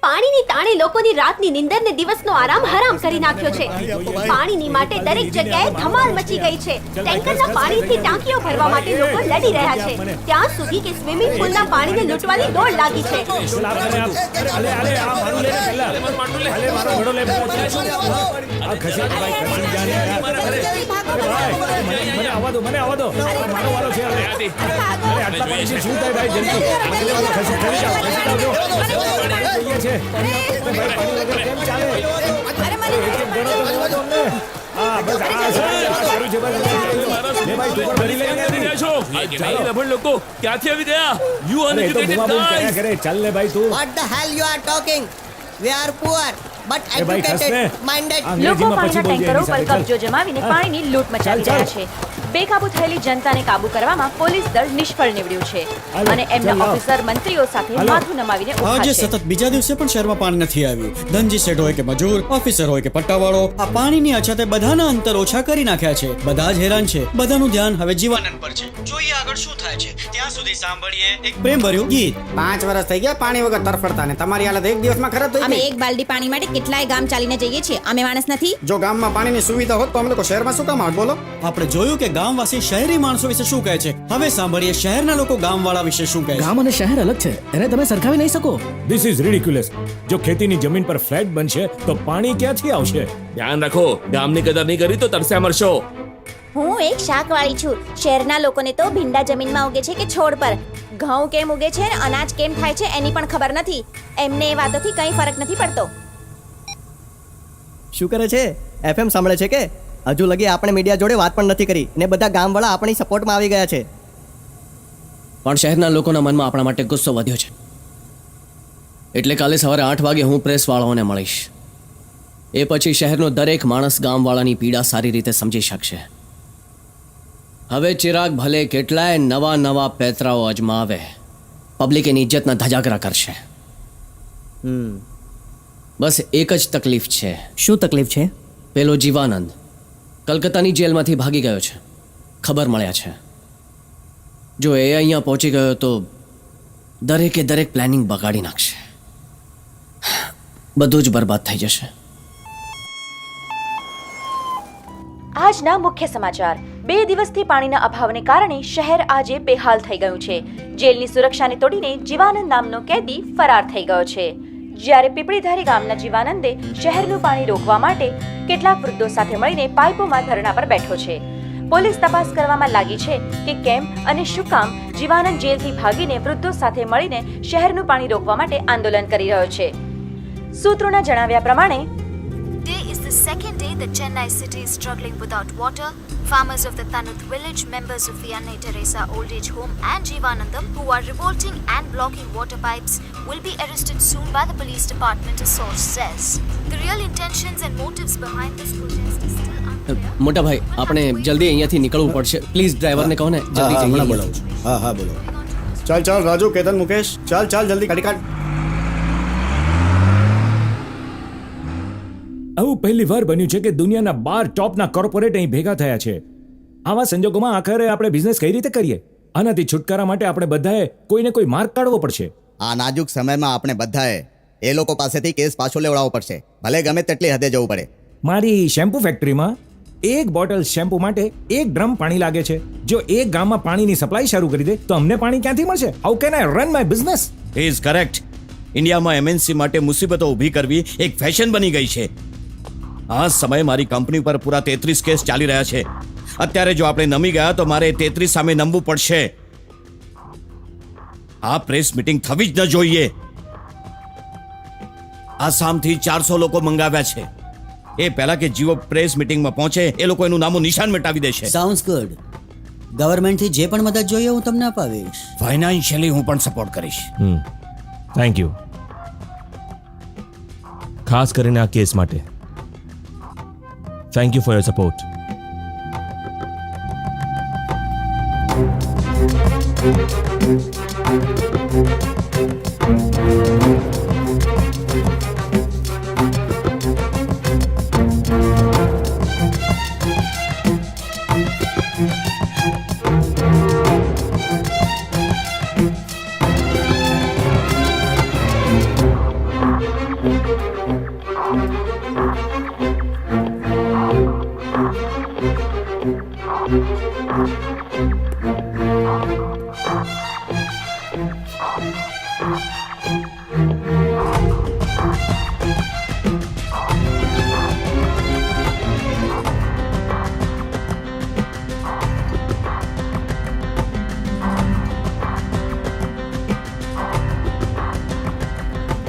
પાણીની તાણે લોકોની રાતની નિંદર ને દિવસનો આરામ હરામ કરી નાખ્યો છે. પાણીની માટે દરેક જગ્યાએ ધમાલ મચી ગઈ છે. ટેન્કરના પાણીથી ટાંકીઓ ભરવા માટે લોકો લડી રહ્યા છે. ત્યાં સુધી કે સ્વિમિંગ પૂલના પાણીને લૂંટવાની દોડ લાગી છે. લોકો ક્યાંથી આવી ગયા? You uneducated guys. What the hell you are talking? We are poor but educated minded. લોકો પાણીના ટેન્કરો પર કબજો જમાવીને પાણીની લૂંટ મચાવી રહ્યા છે. બેકાબુ થયેલી જનતાને કાબુ કરવામાં પોલીસ દળ નિષ્ફળ નીવડ્યું છે અને એમના ઓફિસર મંત્રીઓ સાથે માથું નમાવીને ઊભા આજે છે. સતત બીજા દિવસે પણ શહેરમાં પાણી નથી આવ્યું. ધનજી શેઠ હોય કે મજૂર, ઓફિસર હોય કે પટ્ટાવાળો, આ પાણીની અછતે બધાના અંતર ઓછા કરી નાખ્યા છે. બધા જ હેરાન છે. બધાનું ધ્યાન હવે જીવાનંદ પર છે. જોઈએ આગળ શું થાય છે. ત્યાં સુધી સાંભળીએ એક પ્રેમ ભર્યું ગીત. 5 વર્ષ થઈ ગયા પાણી વગર તરફડતા ને તમારી હાલત એક દિવસમાં ખરાબ થઈ અમે ગઈ. એક બાલડી પાણી માટે કેટલાય ગામ ચાલીને જઈએ છીએ. અમે માણસ નથી. જો ગામમાં પાણીની સુવિધા હોત તો અમે લોકો શહેરમાં શું કામ આવત બોલો? આપણે જોયું કે ગામવાસી શહેરી માણસો વિશે શું કહે છે. હવે સાંભળીએ શહેરના લોકો ગામવાળા વિશે શું કહે છે. ગામ અને શહેર અલગ છે, એને તમે સરખાવી નહીં શકો. This is ridiculous. જો ખેતીની જમીન પર ફ્લેટ બનશે તો પાણી ક્યાંથી આવશે? ધ્યાન રાખો, ગામની કદર નહીં કરી તો તરસ્યા મરશો. હું એક શાકવાળી છું. શહેરના લોકોને તો ભીંડા જમીનમાં ઉગે છે કે છોડ પર. ઘઉં કેમ ઉગે છે, અનાજ કેમ થાય છે એની પણ ખબર નથી. એમને એ વાતોથી કંઈ ફરક નથી પડતો. શું કરે છે? એફએમ સાંભળે છે કે હજુ લગી આપણે મીડિયા જોડે વાત પણ નથી કરી ને બધા ગામવાળા આપણી સપોર્ટમાં આવી ગયા છે. પણ શહેરના લોકોના મનમાં આપણા માટે ગુસ્સો વધ્યો છે. એટલે કાલે સવારે 8 વાગે હું પ્રેસવાળાઓને મળીશ. એ પછી શહેરનો દરેક માણસ ગામવાળાની પીડા સારી રીતે સમજી શકશે. હવે ચિરાગ ભલે કેટલાય નવા પેતરાઓ અજમાવે, પબ્લિક એની ઇજ્જતના ધજાગરા કરશે. બસ એક જ તકલીફ છે. શું તકલીફ છે? પેલો જીવાનંદ કલકત્તાની જેલમાંથી ભાગી ગયો છે. ખબર મળ્યા છે. જો એ અહીંયા પહોંચી ગયો તો દરેકે દરેક પ્લાનિંગ બગાડી નાખશે. બધું જ બરબાદ થઈ જશે. આજના મુખ્ય સમાચાર. 2 દિવસથી પાણીના અભાવને કારણે શહેર આજે બેહાલ થઈ ગયું છે. જેલની સુરક્ષાને તોડીને જીવાનંદ નામનો કેદી ફરાર થઈ ગયો છે. જ્યારે પીપળીધારી ગામના જીવાનંદે શહેરનું પાણી રોકવા માટે કેટલાક વૃદ્ધો સાથે મળીને પાઇપોમાં ધરણા પર બેઠો છે. પોલીસ તપાસ કરવામાં લાગી છે કે કેમ અને શું કામ જીવાનંદ જેલથી ભાગીને વૃદ્ધો સાથે મળીને શહેરનું પાણી રોકવા માટે આંદોલન કરી રહ્યો છે. સૂત્રોના જણાવ્યા પ્રમાણે Today is the second day that Chennai city is struggling without water. Farmers of the Tanuth village, members of the Anna Teresa old age home and Jeevanandam who are revolting and blocking water pipes will be arrested soon by the police department, a source says. The real intentions and motives behind this protest is still unclear. મોટા ભાઈ, આપણે જલ્દી અહીંયાથી નીકળવું પડશે. Please ડ્રાઈવરને કહો ને જલ્દી જઈએ. બોલાવું છું. હા બોલો. ચાલ રાજુ, કેતન, મુકેશ, ચાલ જલ્દી કાઢી કાઢ. આવું પહેલી વાર બન્યું છે કે દુનિયાના 12 ટોપના કોર્પોરેટ અહીં ભેગા થયા છે. આવા સંજોગોમાં આખરે આપણે બિઝનેસ કઈ રીતે કરીએ? આનાથી છુટકારા માટે આપણે બધાએ કોઈને કોઈ માર્ગ કાઢવો પડશે. આ નાજુક સમયમાં આપણે બધાએ એ લોકો પાસેથી કેસ પાછો લેવડાવવો પડશે, ભલે ગમે તેટલી હદે જવું પડે. મારી શેમ્પુ ફેક્ટરીમાં 1 બોટલ શેમ્પુ માટે 1 ડ્રમ પાણી લાગે છે. જો એક ગામમાં પાણીની સપ્લાય શરૂ કરી દે તો અમને પાણી ક્યાંથી મળશે? How can I run my business? He is correct. ઇન્ડિયામાં એમએનસી માટે મુસીબતો ઊભી કરવી એક ફેશન બની ગઈ છે. આ સમયે મારી કંપની પર પૂરા 33 કેસ ચાલી રહ્યા છે. અત્યારે જો આપણે નમી ગયા તો મારે 33 સામે નમવું પડશે. આ પ્રેસ મીટિંગ થવી જ ન જોઈએ. આસામથી 400 લોકો મંગાવ્યા છે. એ પહેલા કે જીવો પ્રેસ મીટિંગમાં પહોંચે એ લોકો એનું નામો નિશાન મિટાવી દેશે. Sounds good. ગવર્મેન્ટથી જે પણ મદદ જોઈએ હું તમને અપાવીશ. ફાઇનાન્શિયલી હું પણ સપોર્ટ કરીશ. Thank you. ખાસ કરીને આ કેસ માટે. Thank you for your support.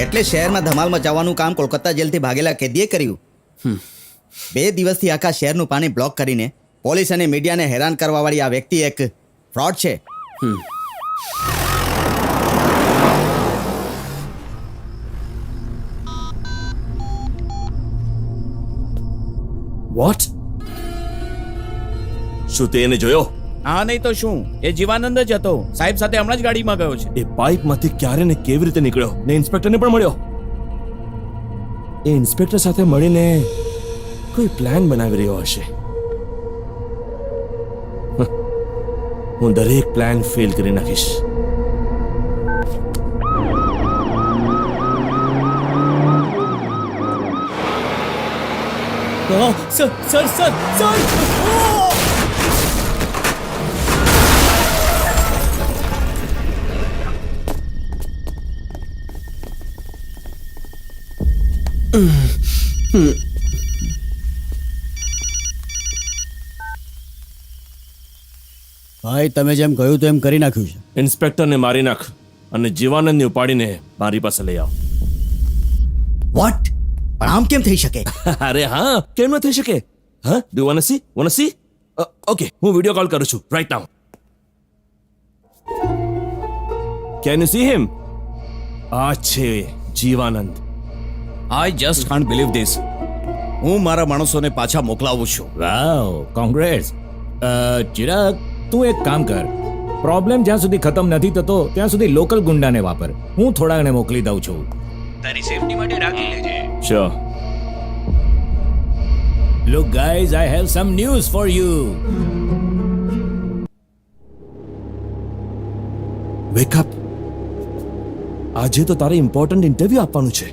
એટલે શહેરમાં ધમાલ મચાવવાનું કામ કોલકાતા જેલથી ભાગેલા કેદીએ કર્યું 2 દિવસથી આખા શહેરનું પાણી બ્લોક કરીને પોલીસ અને મીડિયાને હેરાન કરવા વાળી આ વ્યક્તિ એક ફ્રોડ છે. વોટ? શું તે એને જોયો? હા નહીં તો શું, એ જીવાનંદ જ હતો. સાહેબ સાથે હમણાં જ ગાડીમાં ગયો છે. એ પાઇપમાંથી ક્યારે ને કેવી રીતે નીકળ્યો ને ઇન્સ્પેક્ટરને પણ મળ્યો? એ ઇન્સ્પેક્ટર સાથે મળીને કોઈ પ્લાન બનાવી રહ્યો હશે. હું દરેક પ્લાન ફેલ કરી નાખીશ. સર સર સર સર ભાઈ તમે જેમ કહ્યું તો એમ કરી નાખ્યું છે. ઇન્સ્પેક્ટરને મારી નાખ અને જીવાનંદને ઉપાડીને મારી પાસે લઈ આવ. વોટ? પણ આમ કેમ થઈ શકે? અરે હા, કેમ ન થઈ શકે? હા, do want to see? Okay, હું વિડિયો કોલ કરું છું right now. Can you see him? આ છે Jivanand. I just can't believe this. હું મારા માણસોને પાછા મોકલાવું છું. વાવ, કોંગ્રેટ્સ. ચિરાગ, તું એક કામ કર. પ્રોબ્લેમ જ્યાં સુધી ખતમ નથી થતો ત્યાં સુધી લોકલ ગુંડાને વાપર. હું થોડાને મોકલી દઉં છું. તારી સેફટી માટે રાખી લેજે. Sure. Look guys, I have some news for you. Wake up. આજે તો તારે ઇમ્પોર્ટન્ટ ઇન્ટરવ્યુ આપવાનું છે.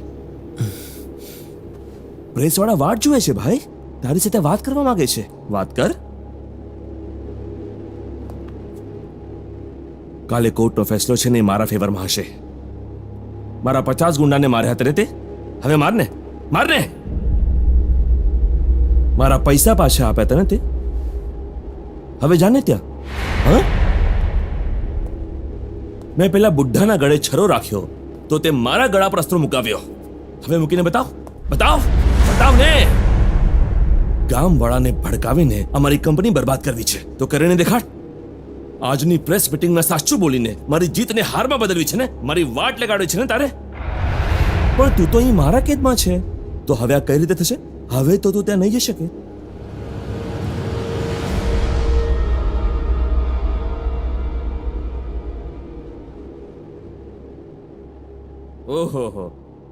પ્રેસ વાળા વાટ જુએ છે ભાઈ. તારી સાથે વાત કરવા માંગે છે. વાત કર. કાલે કોર્ટનો ફેસલો છે ને એ મારા ફેવરમાં હશે. મારા 50 ગુંડાને માર્યા હતા તે હવે મારને. મારા પૈસા પાછા આપ્યા હતા ને તે હવે જાને ત્યાં. હા, મેં પેલા બુઢ્ઢાના ગળે છરો રાખ્યો તો તે મારા ગળા પર અસ્ત્રો મુકાવ્યો. હવે મૂકીને બતાવ ને. ગામવાળાને ભડકાવીને અમારી કંપની બરબાદ કરવી છે તો કરીને દેખાડ. આજની પ્રેસ મીટિંગમાં સાચું બોલીને મારી જીતને હારમાં બદલવી છે ને, મારી વાટ લગાડવી છે ને તારે. પણ તું તો અહીં મારા કેદમાં છે તો હવે આ કઈ રીતે થશે? હવે તો તું ત્યાં નહીં જઈ શકે. ઓહો,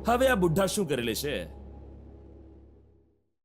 હવે આ બુઢ્ઢા શું કરી લેશે?